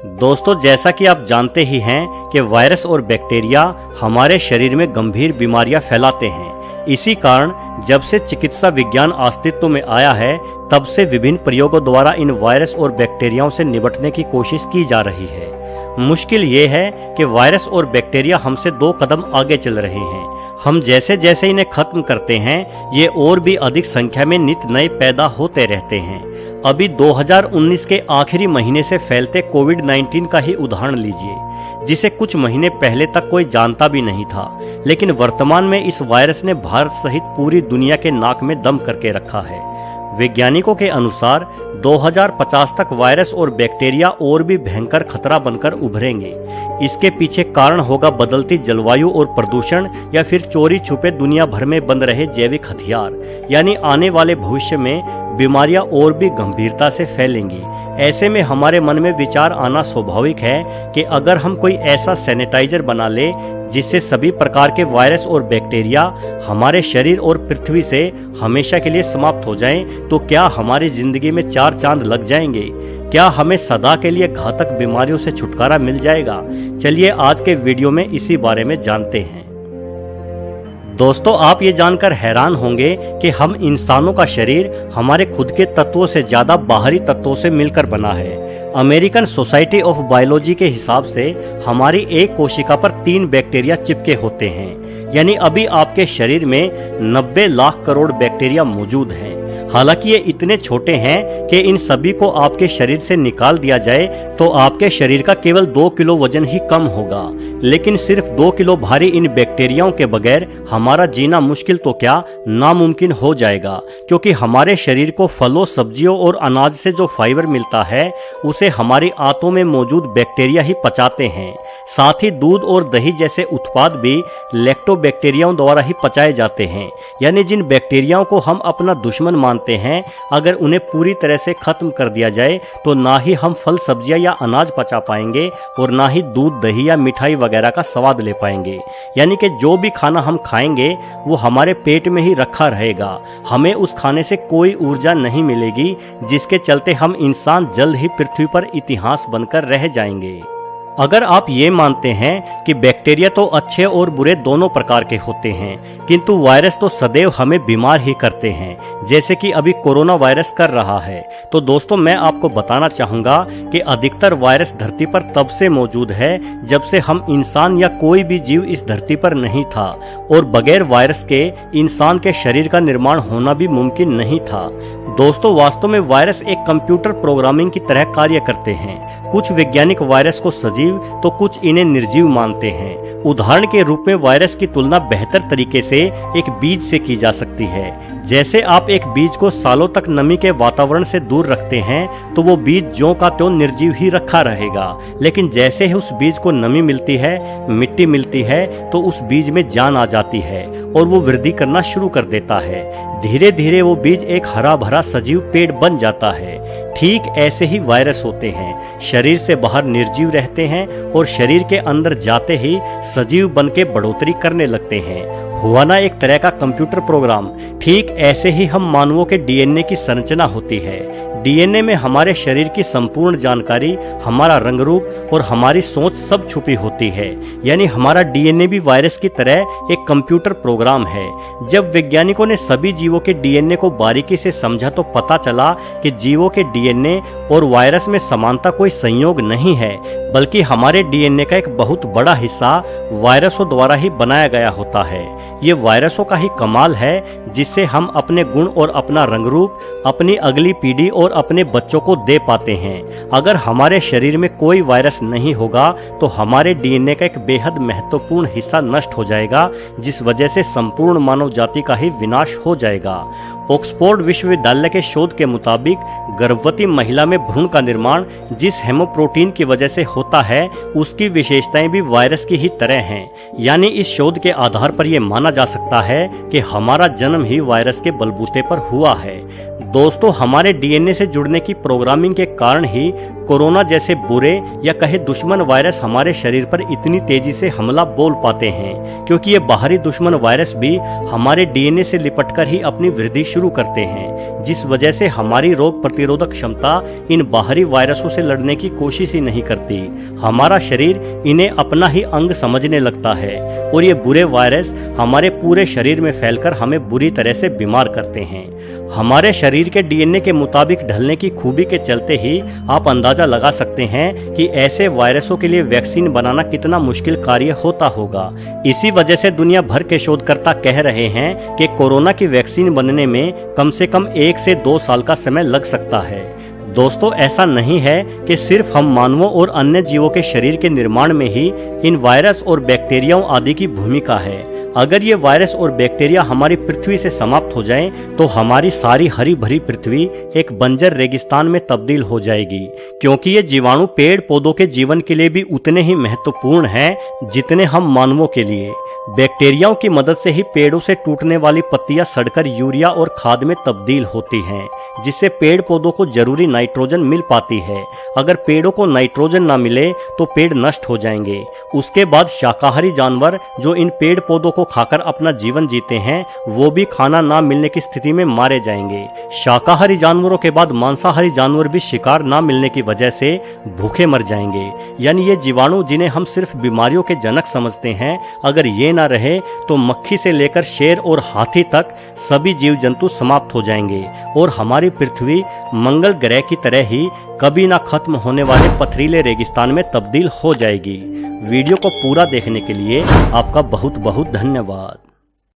दोस्तों, जैसा कि आप जानते ही हैं कि वायरस और बैक्टीरिया हमारे शरीर में गंभीर बीमारियां फैलाते हैं। इसी कारण जब से चिकित्सा विज्ञान अस्तित्व में आया है, तब से विभिन्न प्रयोगों द्वारा इन वायरस और बैक्टीरियाओं से निपटने की कोशिश की जा रही है। मुश्किल ये है कि वायरस और बैक्टीरिया हमसे 2 कदम आगे चल रहे हैं। हम जैसे जैसे इन्हें खत्म करते हैं, ये और भी अधिक संख्या में नित नए पैदा होते रहते हैं। अभी 2019 के आखिरी महीने से फैलते कोविड-19 का ही उदाहरण लीजिए, जिसे कुछ महीने पहले तक कोई जानता भी नहीं था, लेकिन वर्तमान में इस वायरस ने भारत सहित पूरी दुनिया के नाक में दम करके रखा है। वैज्ञानिकों के अनुसार 2050 तक वायरस और बैक्टीरिया और भी भयंकर खतरा बनकर उभरेंगे। इसके पीछे कारण होगा बदलती जलवायु और प्रदूषण, या फिर चोरी छुपे दुनिया भर में बन रहे जैविक हथियार। यानी आने वाले भविष्य में बीमारियां और भी गंभीरता से फैलेंगी। ऐसे में हमारे मन में विचार आना स्वाभाविक है कि अगर हम कोई ऐसा सैनिटाइजर बना ले जिससे सभी प्रकार के वायरस और बैक्टीरिया हमारे शरीर और पृथ्वी से हमेशा के लिए समाप्त हो जाएं, तो क्या हमारी जिंदगी में 4 चांद लग जाएंगे? क्या हमें सदा के लिए घातक बीमारियों से छुटकारा मिल जाएगा? चलिए आज के वीडियो में इसी बारे में जानते हैं। दोस्तों, आप ये जानकर हैरान होंगे कि हम इंसानों का शरीर हमारे खुद के तत्वों से ज्यादा बाहरी तत्वों से मिलकर बना है। अमेरिकन सोसाइटी ऑफ बायोलॉजी के हिसाब से हमारी एक कोशिका पर 3 बैक्टीरिया चिपके होते हैं। यानी अभी आपके शरीर में 90 लाख करोड़ बैक्टीरिया मौजूद हैं। हालांकि ये इतने छोटे हैं कि इन सभी को आपके शरीर से निकाल दिया जाए तो आपके शरीर का केवल 2 किलो वजन ही कम होगा। लेकिन सिर्फ 2 किलो भारी इन बैक्टीरियाओं के बगैर हमारा जीना मुश्किल तो क्या नामुमकिन हो जाएगा, क्योंकि हमारे शरीर को फलों, सब्जियों और अनाज से जो फाइबर मिलता है उसे हमारी आंतों में मौजूद बैक्टीरिया ही पचाते हैं। साथ ही दूध और दही जैसे उत्पाद भी लैक्टोबैक्टीरियाओं द्वारा ही पचाए जाते हैं। यानी जिन बैक्टीरियाओं को हम अपना दुश्मन मानते हैं, अगर उन्हें पूरी तरह से खत्म कर दिया जाए तो ना ही हम फल, सब्जियां या अनाज पचा पाएंगे और ना ही दूध, दही या मिठाई वगैरह का स्वाद ले पाएंगे। यानी कि जो भी खाना हम खाएंगे वो हमारे पेट में ही रखा रहेगा। हमें उस खाने से कोई ऊर्जा नहीं मिलेगी, जिसके चलते हम इंसान जल्द ही पृथ्वी पर इतिहास बनकर रह जाएंगे। अगर आप ये मानते हैं कि बैक्टीरिया तो अच्छे और बुरे दोनों प्रकार के होते हैं, किंतु वायरस तो सदैव हमें बीमार ही करते हैं, जैसे कि अभी कोरोना वायरस कर रहा है, तो दोस्तों मैं आपको बताना चाहूंगा कि अधिकतर वायरस धरती पर तब से मौजूद है जब से हम इंसान या कोई भी जीव इस धरती पर नहीं था, और बगैर वायरस के इंसान के शरीर का निर्माण होना भी मुमकिन नहीं था। दोस्तों, वास्तव में वायरस एक कंप्यूटर प्रोग्रामिंग की तरह कार्य करते हैं। कुछ वैज्ञानिक वायरस को सजीव तो कुछ इन्हें निर्जीव मानते हैं। उदाहरण के रूप में वायरस की तुलना बेहतर तरीके से एक बीज से की जा सकती है। जैसे आप एक बीज को सालों तक नमी के वातावरण से दूर रखते हैं तो वो बीज ज्यों का त्यों निर्जीव ही रखा रहेगा, लेकिन जैसे ही उस बीज को नमी मिलती है, मिट्टी मिलती है, तो उस बीज में जान आ जाती है और वो वृद्धि करना शुरू कर देता है। धीरे धीरे वो बीज एक हरा भरा सजीव पेड़ बन जाता है। ठीक ऐसे ही वायरस होते हैं, शरीर से बाहर निर्जीव रहते हैं और शरीर के अंदर जाते ही सजीव बन के बढ़ोतरी करने लगते हैं। हुआ ना एक तरह का कंप्यूटर प्रोग्राम। ठीक ऐसे ही हम मानवों के डीएनए की संरचना होती है। डीएनए में हमारे शरीर की संपूर्ण जानकारी, हमारा रंग रूप और हमारी सोच सब छुपी होती है। यानी हमारा डीएनए भी वायरस की तरह एक कंप्यूटर प्रोग्राम है। जब वैज्ञानिकों ने सभी जीवों के डीएनए को बारीकी से समझा तो पता चला कि जीवों के डीएनए और वायरस में समानता कोई संयोग नहीं है, बल्कि हमारे डीएनए का एक बहुत बड़ा हिस्सा वायरसों द्वारा ही बनाया गया होता है। ये वायरसों का ही कमाल है, जिससे हम अपने गुण और अपना रंग रूप अपनी अगली पीढ़ी और अपने बच्चों को दे पाते हैं। अगर हमारे शरीर में कोई वायरस नहीं होगा तो हमारे डीएनए का एक बेहद महत्वपूर्ण हिस्सा नष्ट हो जाएगा, जिस वजह से संपूर्ण मानव जाति का ही विनाश हो जाएगा। ऑक्सफोर्ड विश्वविद्यालय के शोध के मुताबिक गर्भवती महिला में भ्रूण का निर्माण जिस हेमोप्रोटीन की वजह से होता है, उसकी विशेषताएं भी वायरस की ही तरह हैं। यानी इस शोध के आधार पर यह माना जा सकता है कि हमारा जन्म ही वायरस के बलबूते पर हुआ है। दोस्तों, हमारे डीएनए से जुड़ने की प्रोग्रामिंग के कारण ही कोरोना जैसे बुरे या कहे दुश्मन वायरस हमारे शरीर पर इतनी तेजी से हमला बोल पाते हैं, क्योंकि ये बाहरी दुश्मन वायरस भी हमारे डीएनए से लिपटकर ही अपनी वृद्धि शुरू करते हैं, जिस वजह से हमारी रोग प्रतिरोधक क्षमता इन बाहरी वायरसों से लड़ने की कोशिश ही नहीं करती। हमारा शरीर इन्हें अपना ही अंग समझने लगता है और ये बुरे वायरस हमारे पूरे शरीर में फैलकर हमें बुरी तरह से बीमार करते हैं। हमारे शरीर के डीएनए के मुताबिक ढलने की खूबी के चलते ही आप अंदाजा लगा सकते हैं कि ऐसे वायरसों के लिए वैक्सीन बनाना कितना मुश्किल कार्य होता होगा। इसी वजह से दुनिया भर के शोधकर्ता कह रहे हैं कि कोरोना की वैक्सीन बनने में कम से कम 1 से 2 साल का समय लग सकता है। दोस्तों, ऐसा नहीं है कि सिर्फ हम मानवों और अन्य जीवों के शरीर के निर्माण में ही इन वायरस और बैक्टीरियाओं आदि की भूमिका है। अगर ये वायरस और बैक्टीरिया हमारी पृथ्वी से समाप्त हो जाएं, तो हमारी सारी हरी भरी पृथ्वी एक बंजर रेगिस्तान में तब्दील हो जाएगी, क्योंकि ये जीवाणु पेड़ पौधों के जीवन के लिए भी उतने ही महत्वपूर्ण हैं जितने हम मानवों के लिए। बैक्टीरियाओं की मदद से ही पेड़ों से टूटने वाली पत्तियां सड़कर यूरिया और खाद में तब्दील होती हैं, जिससे पेड़ पौधों को जरूरी नाइट्रोजन मिल पाती है। अगर पेड़ों को नाइट्रोजन ना मिले तो पेड़ नष्ट हो जाएंगे। उसके बाद शाकाहारी जानवर जो इन पेड़ पौधों को खाकर अपना जीवन जीते हैं, वो भी खाना ना मिलने की स्थिति में मारे जाएंगे। शाकाहारी जानवरों के बाद मांसाहारी जानवर भी शिकार ना मिलने की वजह से भूखे मर जाएंगे। यानी ये जीवाणु जिन्हें हम सिर्फ बीमारियों के जनक समझते हैं, अगर ये ना रहे तो मक्खी से लेकर शेर और हाथी तक सभी जीव जंतु समाप्त हो जाएंगे और हमारी पृथ्वी मंगल ग्रह की तरह ही कभी ना खत्म होने वाले पथरीले रेगिस्तान में तब्दील हो जाएगी। वीडियो को पूरा देखने के लिए आपका बहुत बहुत धन्यवाद।